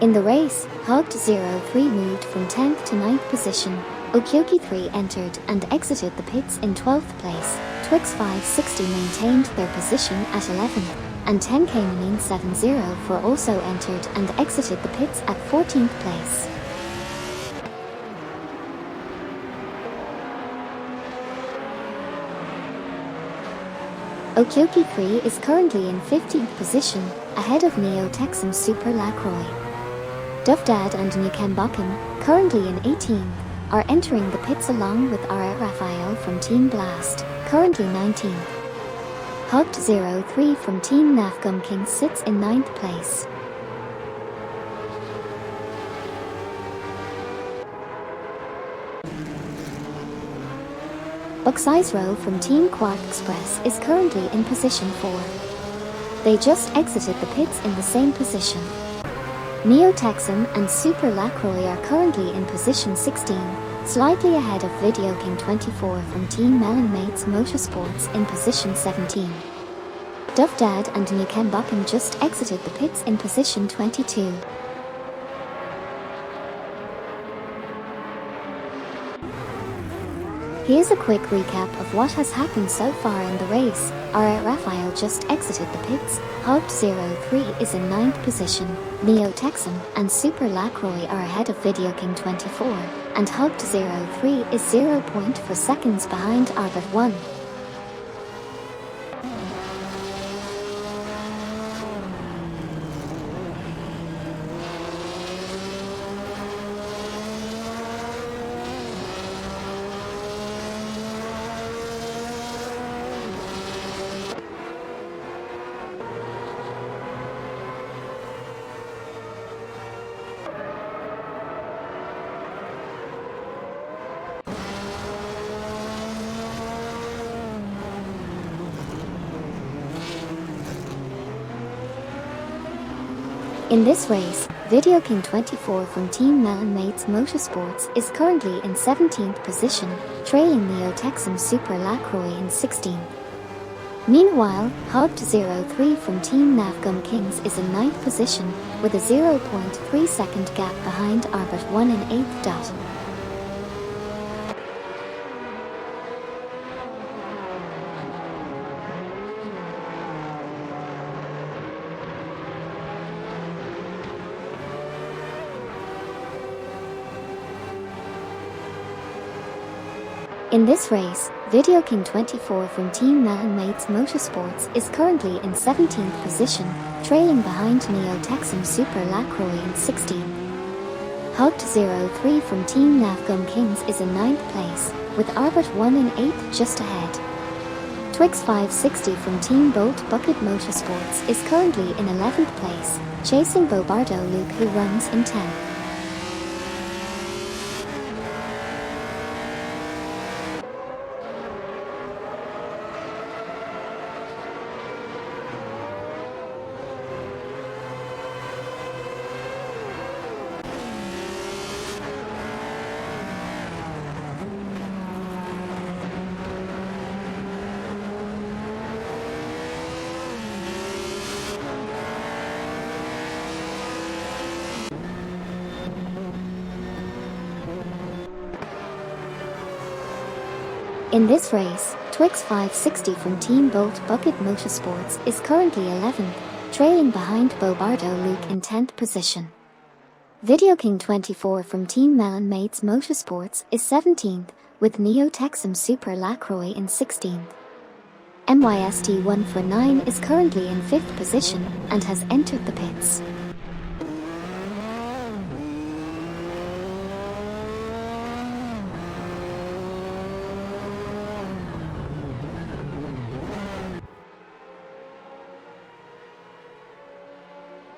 In the race, Hugged 03 moved from 10th to 9th position, Okyoki 3 entered and exited the pits in 12th place, Twix 560 maintained their position at 11th, and 10K Manin 70 also entered and exited the pits at 14th place. Okyoki 3 is currently in 15th position, ahead of Neo Texan Super Lacroix. Duvdad and Nukembakken, currently in 18th, are entering the pits along with Ara Raphael from Team Blast, currently 19th. Hugged 03 from Team Navgum King sits in 9th place. Buck's Row from Team Quark Express is currently in position 4. They just exited the pits in the same position. Neo Texan and Super Lacroix are currently in position 16, slightly ahead of Video King 24 from Team Melon Mates Motorsports in position 17. Duvdad and Nukembakken just exited the pits in position 22. Here's a quick recap of what has happened so far in the race. Ara Raphael just exited the pits, Hugged 03 is in 9th position, Neo Texan and Super Lacroix are ahead of Video King 24, and Hugged 03 is 0.4 seconds behind Arbit 1. In this race, Video King 24 from Team Melon Mates Motorsports is currently in 17th position, trailing Neo Texan Super Lacroix in 16th. Meanwhile, Hog03 from Team Navgum Kings is in 9th position, with a 0.3 second gap behind Arbit 1 in 8th dot. In this race, Video King 24 from Team Melon Mates Motorsports is currently in 17th position, trailing behind Neo Texan Super Lacroix in 16th. Hog03 from Team Navgum Kings is in 9th place, with Arbit 1 in 8th just ahead. Twix 560 from Team Bolt Bucket Motorsports is currently in 11th place, chasing Bobardo Luke, who runs in 10th. In this race, Twix 560 from Team Bolt Bucket Motorsports is currently 11th, trailing behind Bobardo Luke in 10th position. Video King 24 from Team Melon Mates Motorsports is 17th, with Neo Texan Super Lacroix in 16th. MYST149 is currently in 5th position and has entered the pits.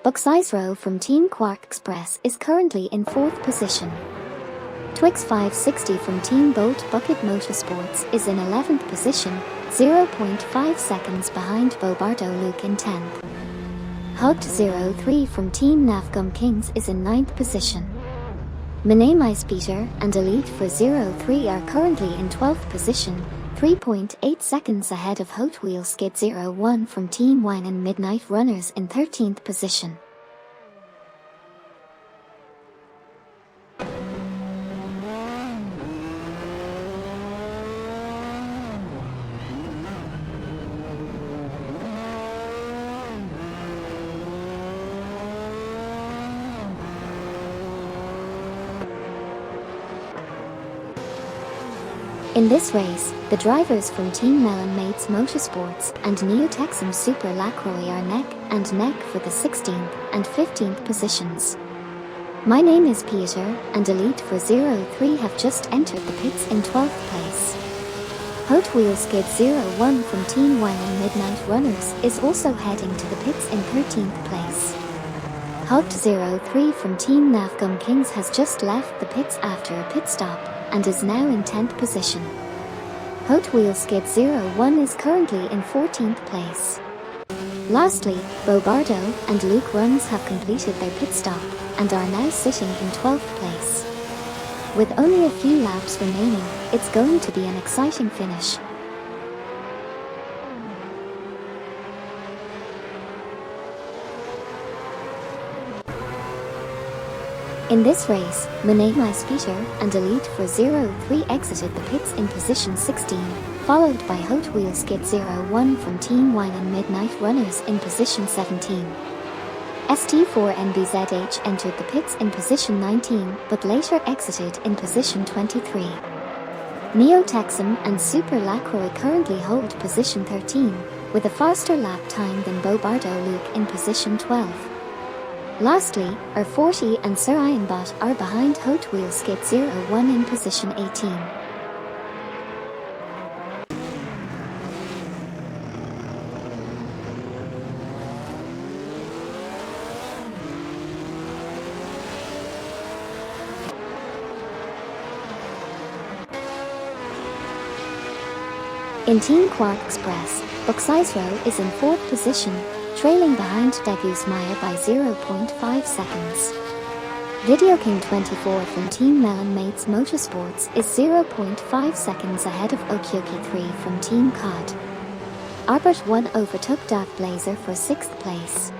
Bucksizero from Team Quark Express is currently in 4th position. Twix 560 from Team Bolt Bucket Motorsports is in 11th position, 0.5 seconds behind Bobardo Luke in 10th. Hog03 from Team Navgum Kings is in 9th position. Minamize Peter and Elite for 03 are currently in 12th position, 3.8 seconds ahead of Hot Wheel Skid 01 from Team Wine and Midnight Runners in 13th position. In this race, the drivers from Team Melon Mates Motorsports and Neo Texan Super Lacroix are neck and neck for the 16th and 15th positions. My name is Peter, and Elite for 03 have just entered the pits in 12th place. Hot Wheel Skid 01 from Team Wine and Midnight Runners is also heading to the pits in 13th place. Hog03 from Team Navgum Kings has just left the pits after a pit stop and is now in 10th position. Hot Wheel Skid 01 is currently in 14th place. Lastly, Bobardo and Luke Runs have completed their pit stop and are now sitting in 12th place. With only a few laps remaining, it's going to be an exciting finish. In this race, Minamize Peter and Elite for 03 exited the pits in position 16, followed by Hot Wheel Skid 01 from Team Wine and Midnight Runners in position 17. ST4NBZH entered the pits in position 19 but later exited in position 23. Neo Texan and Super Lacroix currently hold position 13, with a faster lap time than Bobardo Luke in position 12. Lastly, R40 and Sir Ironbot are behind Hot Wheel Skid 01 in position 18. In Team Quark Express, Bucksizero is in 4th position, trailing behind Degusmeyer by 0.5 seconds. Video King 24 from Team Melon Mates Motorsports is 0.5 seconds ahead of Okyoki 3 from Team COD. Arbert 1 overtook Darth Blazer for 6th place.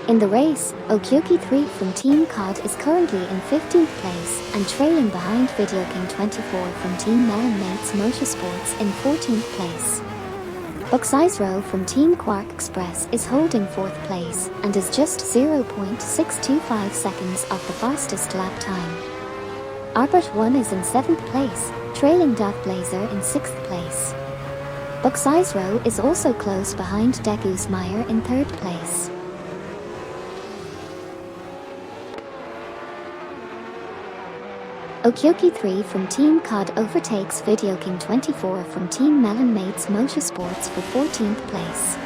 In the race, Okyoki 3 from Team COD is currently in 15th place and trailing behind Video King 24 from Team Melon Mates Motorsports in 14th place. Bucksizero from Team Quark Express is holding 4th place and is just 0.625 seconds off the fastest lap time. Arbert 1 is in 7th place, trailing Darth Blazer in 6th place. Bucksizero is also close behind Degusmeyer in 3rd place. Okyoki 3 from Team COD overtakes Video King 24 from Team Melon Mates Motorsports for 14th place.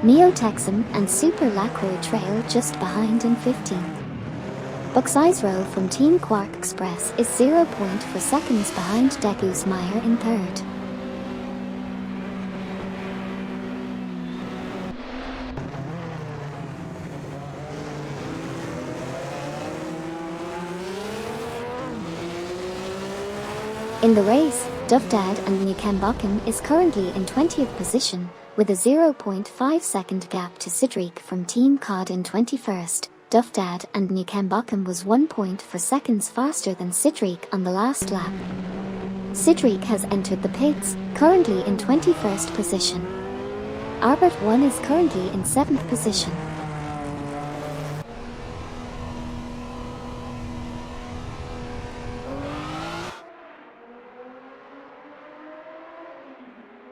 Neo Texan and Super Lacroix trail just behind in 15th. Bucksizero from Team Quark Express is 0.4 seconds behind Degusmeyer in 3rd. In the race, Duffdad and Newcambocken is currently in 20th position, with a 0.5 second gap to Sidriq from Team COD in 21st. Duffdad and Newcambocken was 1.4 seconds faster than Sidriq on the last lap. Sidriq has entered the pits, currently in 21st position. Arbert 1 is currently in 7th position.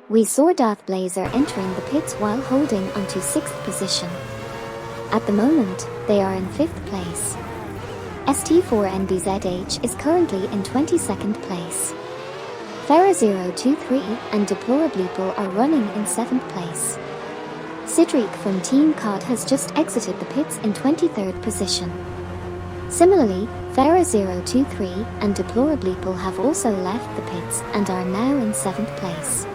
We saw Darth Blazer entering the pits while holding onto 6th position. At the moment, they are in 5th place. ST4NBZH is currently in 22nd place. Ferra023 and Deplorableeple are running in 7th place. Sidriq from Team COD has just exited the pits in 23rd position. Similarly, Ferra023 and Deplorableeple have also left the pits and are now in 7th place.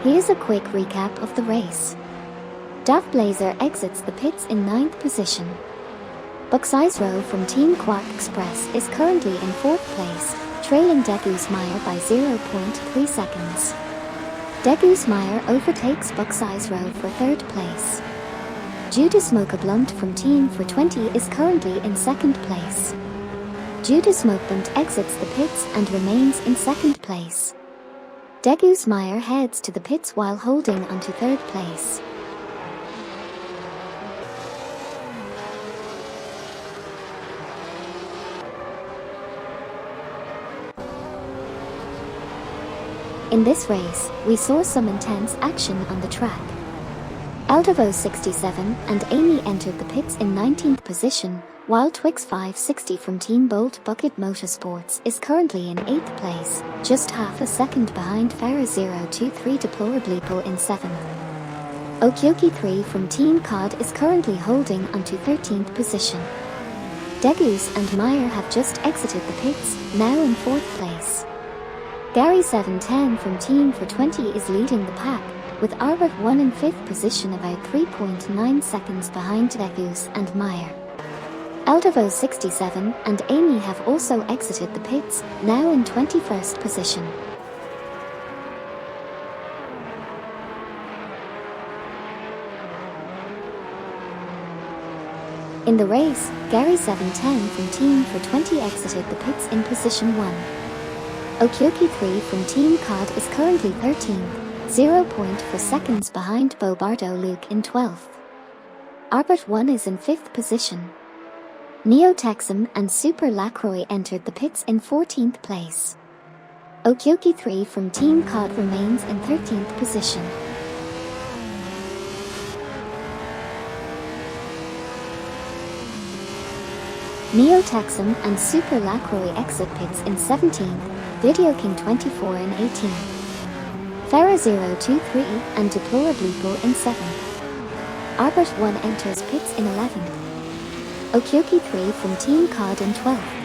Here's a quick recap of the race. Darth Blazer exits the pits in 9th position. Bucksizero from Team Quark Express is currently in 4th place, trailing Degusmeyer by 0.3 seconds. Degusmeyer overtakes Bucksizero for 3rd place. Judas Smokeblunt from Team for 20 is currently in 2nd place. Judas Smokeblunt exits the pits and remains in 2nd place. Degusmeyer heads to the pits while holding onto 3rd place. In this race, we saw some intense action on the track. Aldavo 67 and Amy entered the pits in 19th position, while Twix 560 from Team Bolt Bucket Motorsports is currently in 8th place, just half a second behind Ferra023 Deplorableeple in 7th. Okyoki 3 from Team COD is currently holding onto 13th position. Degus and Meyer have just exited the pits, now in 4th place. Gary 710 from Team for 20 is leading the pack, with Arbert 1 in 5th position about 3.9 seconds behind Degus and Meyer. Aldavo 67 and Amy have also exited the pits, now in 21st position. In the race, Gary 710 from Team for 20 exited the pits in position 1. Okyoki 3 from Team COD is currently 13th, 0.4 seconds behind Bobardo Luke in 12th. Arbert 1 is in 5th position. Neo Texan and Super Lacroix entered the pits in 14th place. Okyoki 3 from Team COD remains in 13th position. Neo Texan and Super Lacroix exit pits in 17th, Video King 24 in 18th. Farah 023 and Deplorably Bull in 7th. Arbert 1 enters pits in 11th. Okyoki 3 from Team COD in 12th.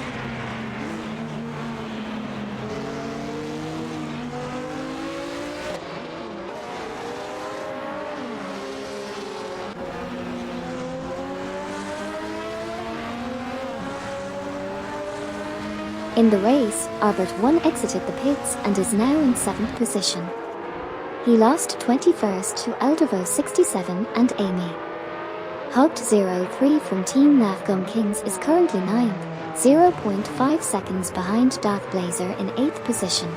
In the race, Arbert 1 exited the pits and is now in 7th position. He lost 21st to Eldervo 67 and Amy. Hugged 03 from Team Navgum Kings is currently 9th, 0.5 seconds behind Darth Blazer in 8th position.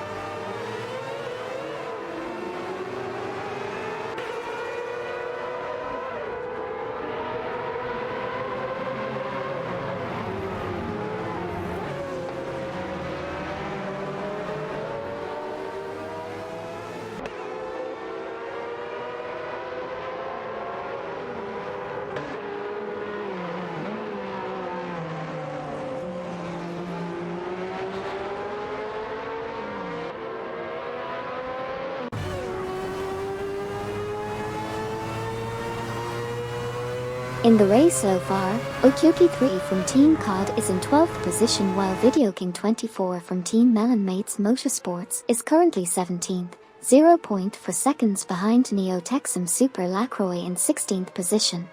In the race so far, Okyoki 3 from Team COD is in 12th position while Video King 24 from Team Melon Mates Motorsports is currently 17th, 0.4 seconds behind Neo Texan Super Lacroix in 16th position.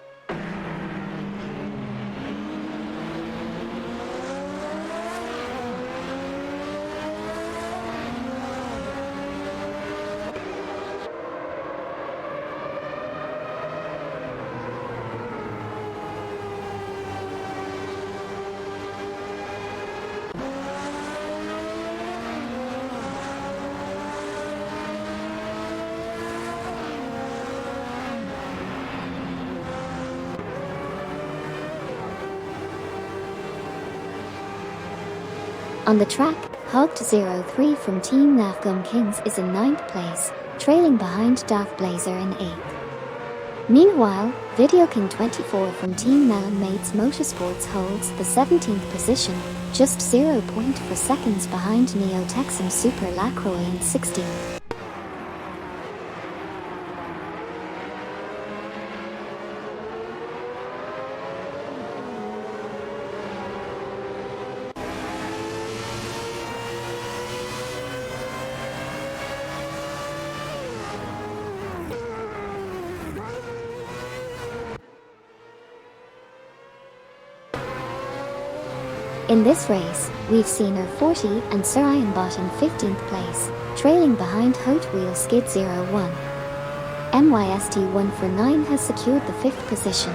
On the track, Hugged 03 from Team Navgum Kings is in 9th place, trailing behind Darth Blazer in 8th. Meanwhile, Video King 24 from Team Melon Mates Motorsports holds the 17th position, just 0.4 seconds behind Neo Texan Super Lacroix in 16th. In this race, we've seen R40 and Sir Ironbot in 15th place, trailing behind Hot Wheel Skid 01. MYST1 for 9 has secured the 5th position.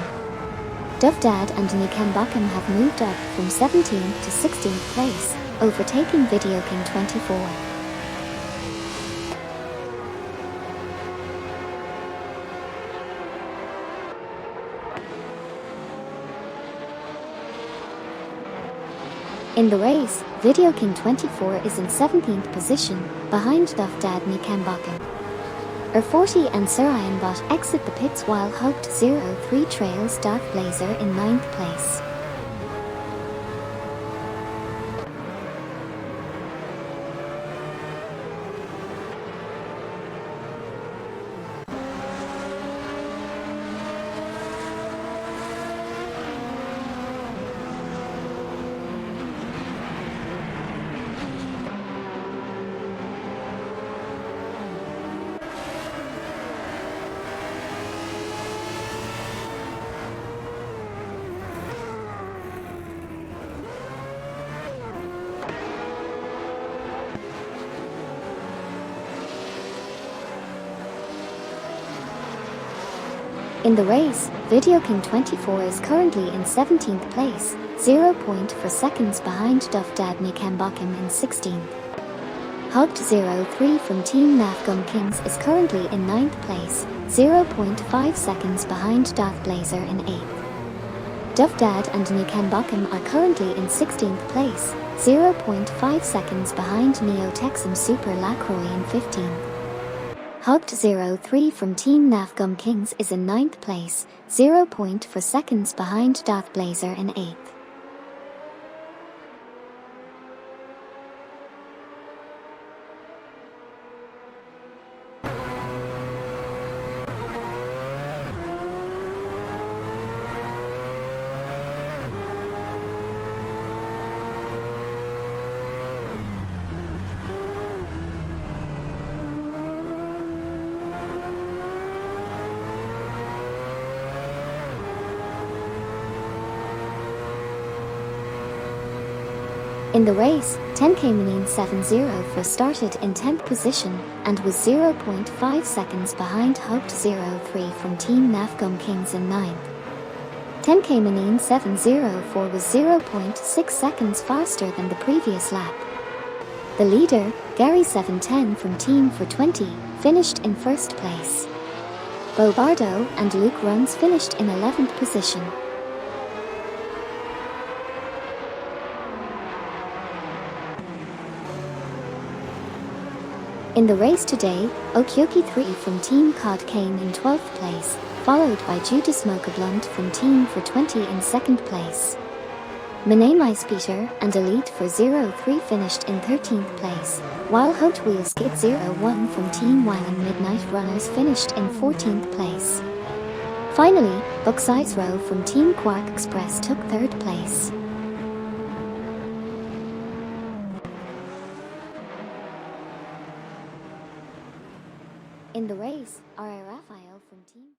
Dovdad and Nikembakum have moved up from 17th to 16th place, overtaking Video King 24. In the race, Video King 24 is in 17th position, behind Dovdad Nikembakum. R40 and Sir Ironbot exit the pits while Hugged 03 trails Darth Blazer in 9th place. In the race, Video King 24 is currently in 17th place, 0.4 seconds behind Dovdad Nikembakum in 16th. Hugged 03 from Team Navgum Kings is currently in 9th place, 0.5 seconds behind Darth Blazer in 8th. Dovdad and Nikembakum are currently in 16th place, 0.5 seconds behind Neo Texan Super Lacroix in 15th. Hugged 03 from Team Navgum Kings is in 9th place, 0.4 seconds behind Darth Blazer in 8th. In the race, 10K Manine 704 started in 10th position and was 0.5 seconds behind Hoped 03 from Team Nafgum Kings in 9th. 10K Manine 704 was 0.6 seconds faster than the previous lap. The leader, Gary 710 from Team for 20, finished in first place. Bo Bardo and Luke Runs finished in 11th position. In the race today, Okyoki 3 from Team Cod came in 12th place, followed by Judas Mokablund from Team for 20 in 2nd place. Manamais Peter and Elite for 03 finished in 13th place, while Hot Wheels Kid 01 from Team Wang and Midnight Runners finished in 14th place. Finally, Bucksize Row from Team Quark Express took 3rd place. In the race, R.A. Raphael from Team